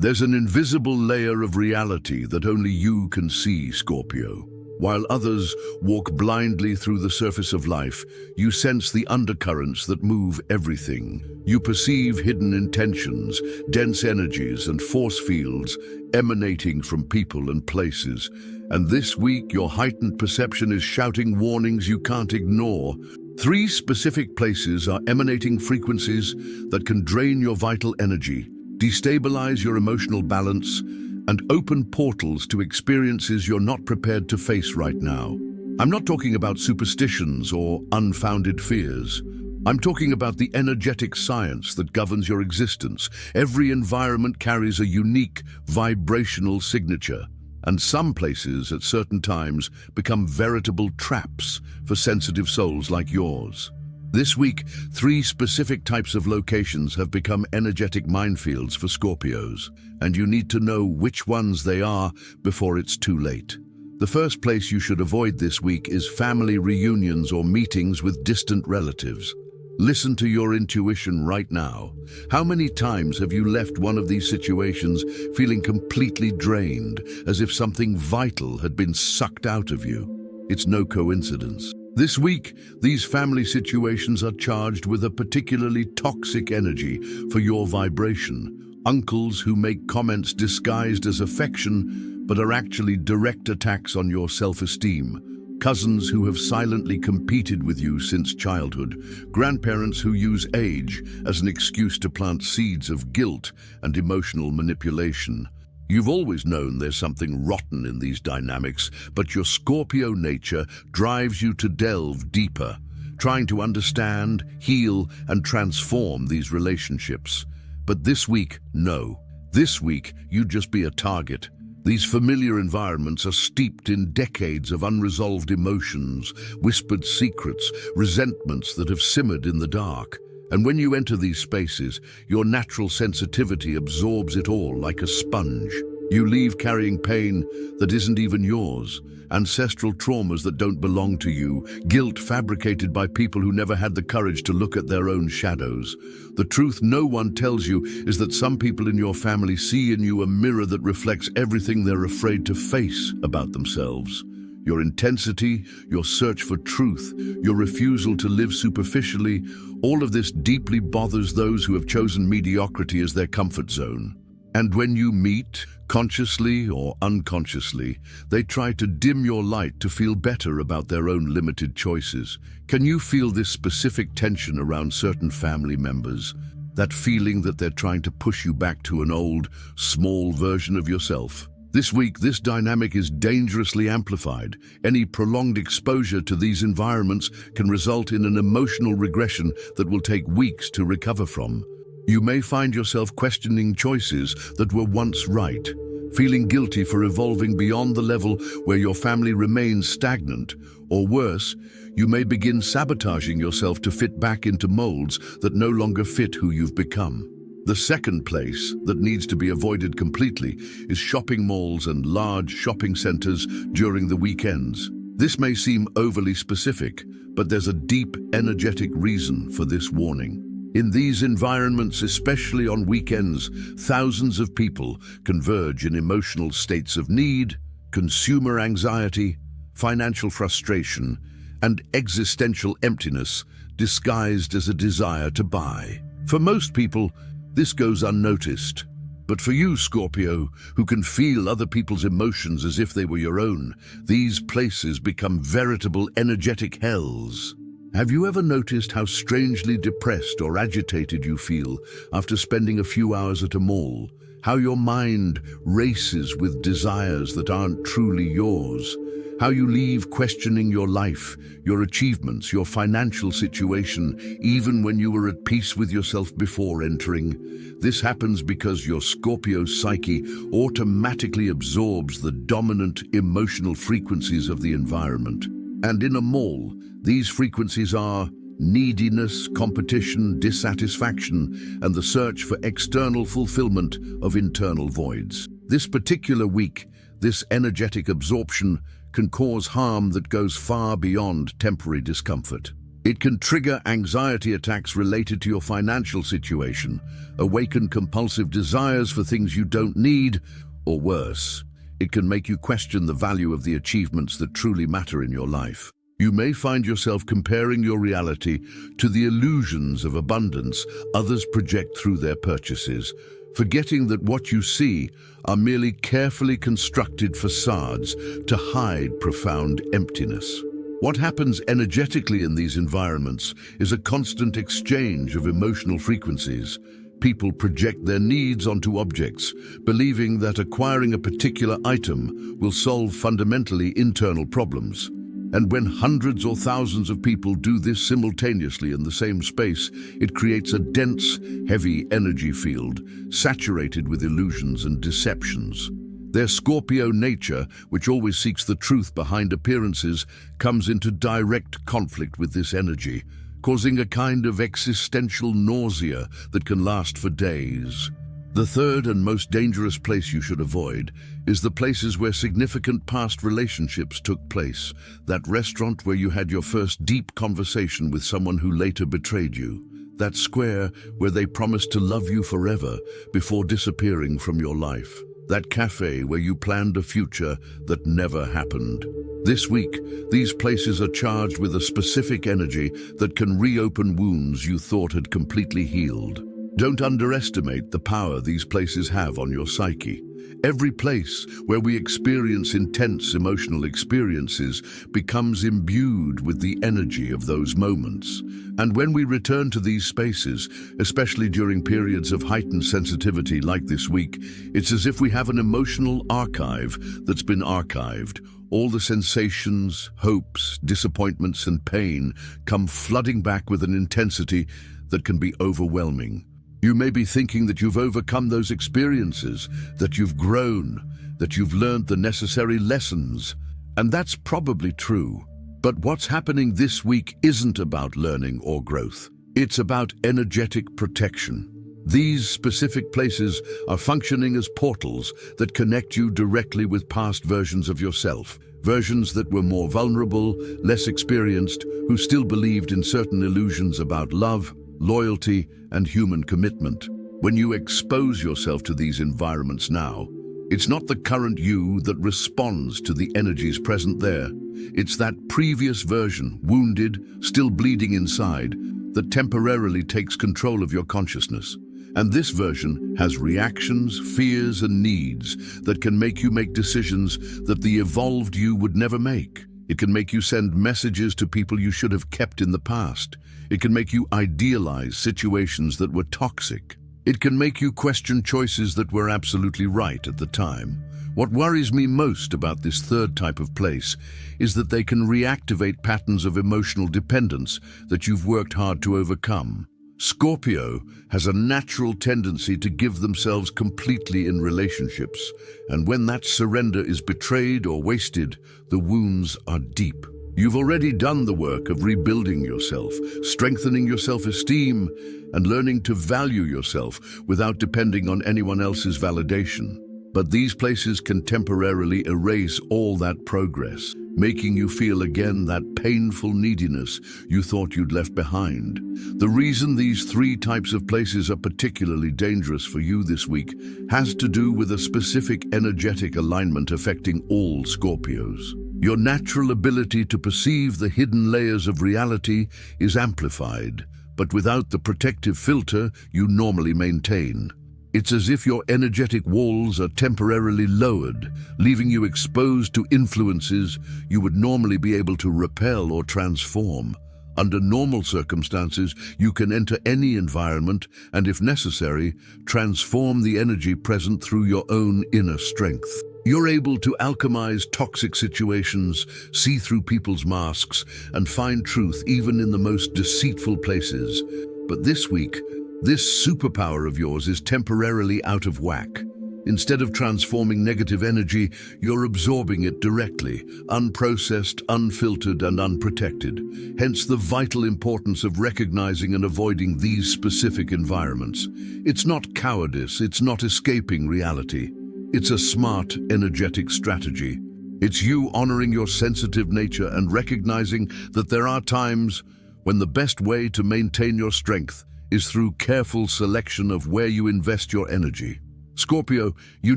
There's an invisible layer of reality that only you can see, Scorpio. While others walk blindly through the surface of life, you sense the undercurrents that move everything. You perceive hidden intentions, dense energies, and force fields emanating from people and places. And this week, your heightened perception is shouting warnings you can't ignore. 3 specific places are emanating frequencies that can drain your vital energy, destabilize your emotional balance, and open portals to experiences you're not prepared to face right now. I'm not talking about superstitions or unfounded fears. I'm talking about the energetic science that governs your existence. Every environment carries a unique vibrational signature, and some places at certain times become veritable traps for sensitive souls like yours. This week, 3 specific types of locations have become energetic minefields for Scorpios, and you need to know which ones they are before it's too late. The first place you should avoid this week is family reunions or meetings with distant relatives. Listen to your intuition right now. How many times have you left one of these situations feeling completely drained, as if something vital had been sucked out of you? It's no coincidence. This week, these family situations are charged with a particularly toxic energy for your vibration. Uncles who make comments disguised as affection, but are actually direct attacks on your self-esteem. Cousins who have silently competed with you since childhood. Grandparents who use age as an excuse to plant seeds of guilt and emotional manipulation. You've always known there's something rotten in these dynamics, but your Scorpio nature drives you to delve deeper, trying to understand, heal, and transform these relationships. But this week, no. This week, you'd just be a target. These familiar environments are steeped in decades of unresolved emotions, whispered secrets, resentments that have simmered in the dark. And when you enter these spaces, your natural sensitivity absorbs it all like a sponge. You leave carrying pain that isn't even yours, ancestral traumas that don't belong to you, guilt fabricated by people who never had the courage to look at their own shadows. The truth no one tells you is that some people in your family see in you a mirror that reflects everything they're afraid to face about themselves. Your intensity, your search for truth, your refusal to live superficially, all of this deeply bothers those who have chosen mediocrity as their comfort zone. And when you meet, consciously or unconsciously, they try to dim your light to feel better about their own limited choices. Can you feel this specific tension around certain family members? That feeling that they're trying to push you back to an old, small version of yourself? This week, this dynamic is dangerously amplified. Any prolonged exposure to these environments can result in an emotional regression that will take weeks to recover from. You may find yourself questioning choices that were once right, feeling guilty for evolving beyond the level where your family remains stagnant, or worse, you may begin sabotaging yourself to fit back into molds that no longer fit who you've become. The second place that needs to be avoided completely is shopping malls and large shopping centers during the weekends. This may seem overly specific, but there's a deep, energetic reason for this warning. In these environments, especially on weekends, thousands of people converge in emotional states of need, consumer anxiety, financial frustration, and existential emptiness disguised as a desire to buy. For most people, this goes unnoticed. But for you, Scorpio, who can feel other people's emotions as if they were your own, these places become veritable energetic hells. Have you ever noticed how strangely depressed or agitated you feel after spending a few hours at a mall? How your mind races with desires that aren't truly yours? How you leave questioning your life, your achievements, your financial situation, even when you were at peace with yourself before entering? This happens because your Scorpio psyche automatically absorbs the dominant emotional frequencies of the environment. And in a mall, these frequencies are neediness, competition, dissatisfaction, and the search for external fulfillment of internal voids. This particular week, this energetic absorption can cause harm that goes far beyond temporary discomfort. It can trigger anxiety attacks related to your financial situation, awaken compulsive desires for things you don't need, or worse, it can make you question the value of the achievements that truly matter in your life. You may find yourself comparing your reality to the illusions of abundance others project through their purchases, forgetting that what you see are merely carefully constructed facades to hide profound emptiness. What happens energetically in these environments is a constant exchange of emotional frequencies. People project their needs onto objects, believing that acquiring a particular item will solve fundamentally internal problems. And when hundreds or thousands of people do this simultaneously in the same space, it creates a dense, heavy energy field, saturated with illusions and deceptions. Their Scorpio nature, which always seeks the truth behind appearances, comes into direct conflict with this energy, causing a kind of existential nausea that can last for days. The third and most dangerous place you should avoid is the places where significant past relationships took place, that restaurant where you had your first deep conversation with someone who later betrayed you, that square where they promised to love you forever before disappearing from your life, that cafe where you planned a future that never happened. This week, these places are charged with a specific energy that can reopen wounds you thought had completely healed. Don't underestimate the power these places have on your psyche. Every place where we experience intense emotional experiences becomes imbued with the energy of those moments. And when we return to these spaces, especially during periods of heightened sensitivity like this week, it's as if we have an emotional archive that's been archived. All the sensations, hopes, disappointments, and pain come flooding back with an intensity that can be overwhelming. You may be thinking that you've overcome those experiences, that you've grown, that you've learned the necessary lessons. And that's probably true. But what's happening this week isn't about learning or growth. It's about energetic protection. These specific places are functioning as portals that connect you directly with past versions of yourself, versions that were more vulnerable, less experienced, who still believed in certain illusions about love, loyalty, and human commitment. When you expose yourself to these environments now, it's not the current you that responds to the energies present there. It's that previous version, wounded, still bleeding inside, that temporarily takes control of your consciousness. And this version has reactions, fears, and needs that can make you make decisions that the evolved you would never make. It can make you send messages to people you should have kept in the past. It can make you idealize situations that were toxic. It can make you question choices that were absolutely right at the time. What worries me most about this third type of place is that they can reactivate patterns of emotional dependence that you've worked hard to overcome. Scorpio has a natural tendency to give themselves completely in relationships, and when that surrender is betrayed or wasted, the wounds are deep. You've already done the work of rebuilding yourself, strengthening your self-esteem, and learning to value yourself without depending on anyone else's validation. But these places can temporarily erase all that progress, making you feel again that painful neediness you thought you'd left behind. The reason these three types of places are particularly dangerous for you this week has to do with a specific energetic alignment affecting all Scorpios. Your natural ability to perceive the hidden layers of reality is amplified, but without the protective filter you normally maintain. It's as if your energetic walls are temporarily lowered, leaving you exposed to influences you would normally be able to repel or transform. Under normal circumstances, you can enter any environment and, if necessary, transform the energy present through your own inner strength. You're able to alchemize toxic situations, see through people's masks, and find truth even in the most deceitful places. But this week, this superpower of yours is temporarily out of whack. Instead of transforming negative energy, you're absorbing it directly, unprocessed, unfiltered, and unprotected. Hence the vital importance of recognizing and avoiding these specific environments. It's not cowardice, it's not escaping reality. It's a smart, energetic strategy. It's you honoring your sensitive nature and recognizing that there are times when the best way to maintain your strength is through careful selection of where you invest your energy. Scorpio, you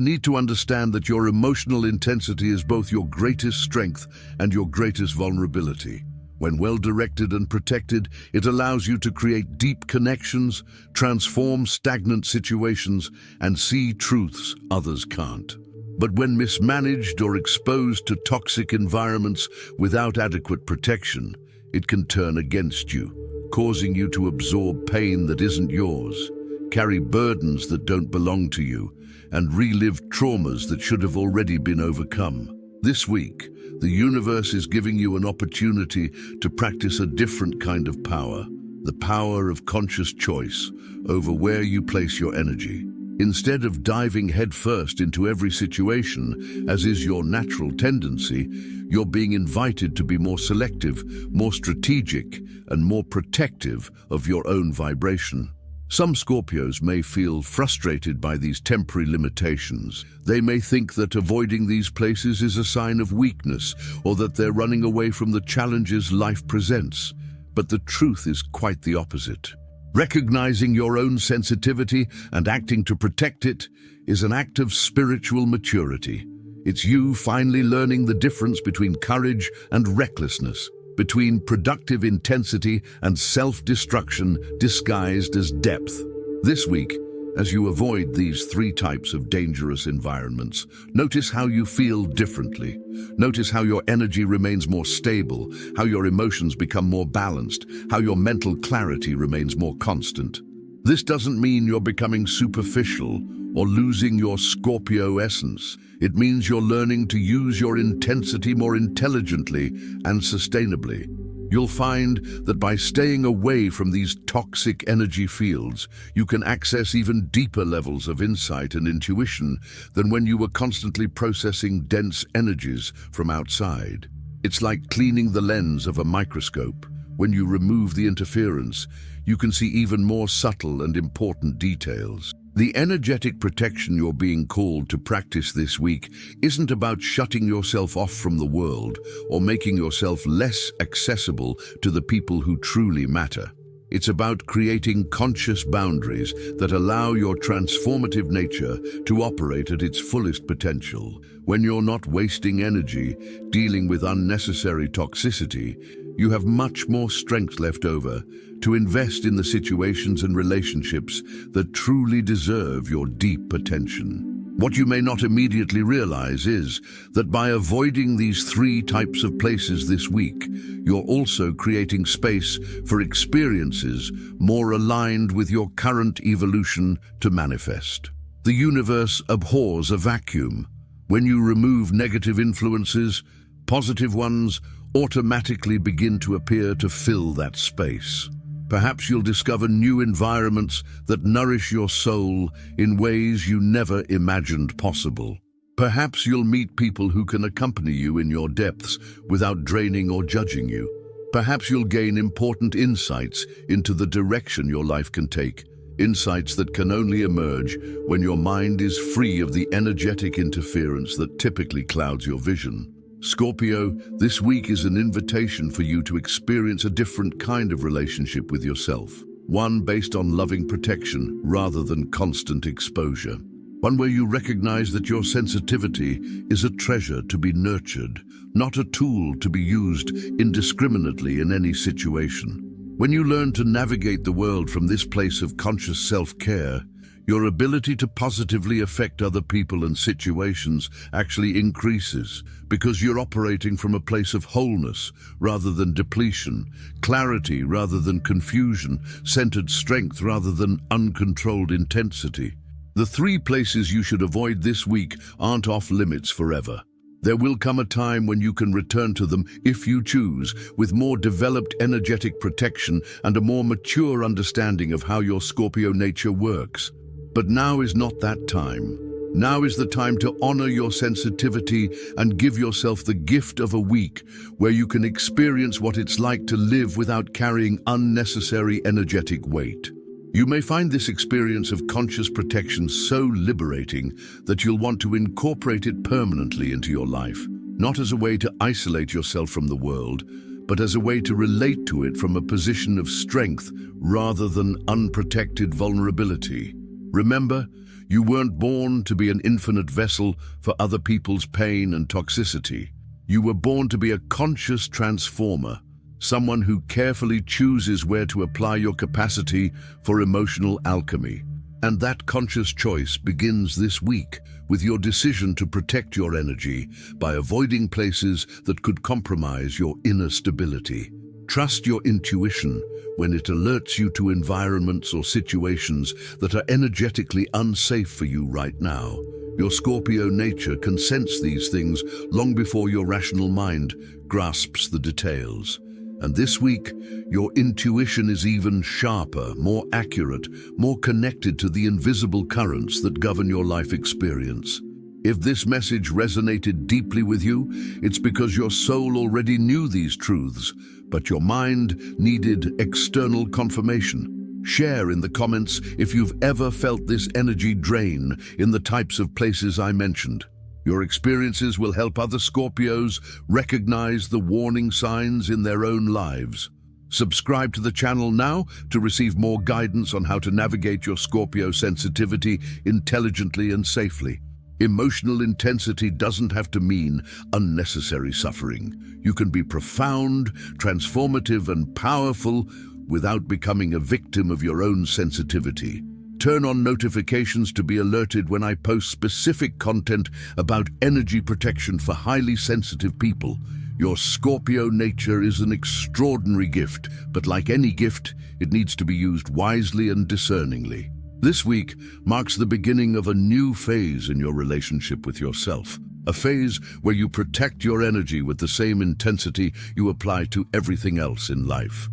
need to understand that your emotional intensity is both your greatest strength and your greatest vulnerability. When well directed and protected, it allows you to create deep connections, transform stagnant situations, and see truths others can't. But when mismanaged or exposed to toxic environments without adequate protection, it can turn against you, causing you to absorb pain that isn't yours, carry burdens that don't belong to you, and relive traumas that should have already been overcome. This week, the universe is giving you an opportunity to practice a different kind of power, the power of conscious choice over where you place your energy. Instead of diving headfirst into every situation, as is your natural tendency, you're being invited to be more selective, more strategic, and more protective of your own vibration. Some Scorpios may feel frustrated by these temporary limitations. They may think that avoiding these places is a sign of weakness, or that they're running away from the challenges life presents. But the truth is quite the opposite. Recognizing your own sensitivity and acting to protect it is an act of spiritual maturity. It's you finally learning the difference between courage and recklessness, between productive intensity and self-destruction disguised as depth. This week, as you avoid these three types of dangerous environments, notice how you feel differently. Notice how your energy remains more stable, how your emotions become more balanced, how your mental clarity remains more constant. This doesn't mean you're becoming superficial or losing your Scorpio essence. It means you're learning to use your intensity more intelligently and sustainably. You'll find that by staying away from these toxic energy fields, you can access even deeper levels of insight and intuition than when you were constantly processing dense energies from outside. It's like cleaning the lens of a microscope. When you remove the interference, you can see even more subtle and important details. The energetic protection you're being called to practice this week isn't about shutting yourself off from the world or making yourself less accessible to the people who truly matter. It's about creating conscious boundaries that allow your transformative nature to operate at its fullest potential. When you're not wasting energy dealing with unnecessary toxicity, you have much more strength left over to invest in the situations and relationships that truly deserve your deep attention. What you may not immediately realize is that by avoiding these three types of places this week, you're also creating space for experiences more aligned with your current evolution to manifest. The universe abhors a vacuum. When you remove negative influences, positive ones automatically begin to appear to fill that space. Perhaps you'll discover new environments that nourish your soul in ways you never imagined possible. Perhaps you'll meet people who can accompany you in your depths without draining or judging you. Perhaps you'll gain important insights into the direction your life can take, insights that can only emerge when your mind is free of the energetic interference that typically clouds your vision. Scorpio, this week is an invitation for you to experience a different kind of relationship with yourself, one based on loving protection rather than constant exposure. One where you recognize that your sensitivity is a treasure to be nurtured, not a tool to be used indiscriminately in any situation. When you learn to navigate the world from this place of conscious self-care, your ability to positively affect other people and situations actually increases because you're operating from a place of wholeness rather than depletion, clarity rather than confusion, centered strength rather than uncontrolled intensity. The three places you should avoid this week aren't off limits forever. There will come a time when you can return to them if you choose, with more developed energetic protection and a more mature understanding of how your Scorpio nature works. But now is not that time. Now is the time to honor your sensitivity and give yourself the gift of a week where you can experience what it's like to live without carrying unnecessary energetic weight. You may find this experience of conscious protection so liberating that you'll want to incorporate it permanently into your life, not as a way to isolate yourself from the world, but as a way to relate to it from a position of strength rather than unprotected vulnerability. Remember, you weren't born to be an infinite vessel for other people's pain and toxicity. You were born to be a conscious transformer, someone who carefully chooses where to apply your capacity for emotional alchemy. And that conscious choice begins this week with your decision to protect your energy by avoiding places that could compromise your inner stability. Trust your intuition when it alerts you to environments or situations that are energetically unsafe for you right now. Your Scorpio nature can sense these things long before your rational mind grasps the details. And this week, your intuition is even sharper, more accurate, more connected to the invisible currents that govern your life experience. If this message resonated deeply with you, it's because your soul already knew these truths, but your mind needed external confirmation. Share in the comments if you've ever felt this energy drain in the types of places I mentioned. Your experiences will help other Scorpios recognize the warning signs in their own lives. Subscribe to the channel now to receive more guidance on how to navigate your Scorpio sensitivity intelligently and safely. Emotional intensity doesn't have to mean unnecessary suffering. You can be profound, transformative, and powerful without becoming a victim of your own sensitivity. Turn on notifications to be alerted when I post specific content about energy protection for highly sensitive people. Your Scorpio nature is an extraordinary gift, but like any gift, it needs to be used wisely and discerningly. This week marks the beginning of a new phase in your relationship with yourself, a phase where you protect your energy with the same intensity you apply to everything else in life.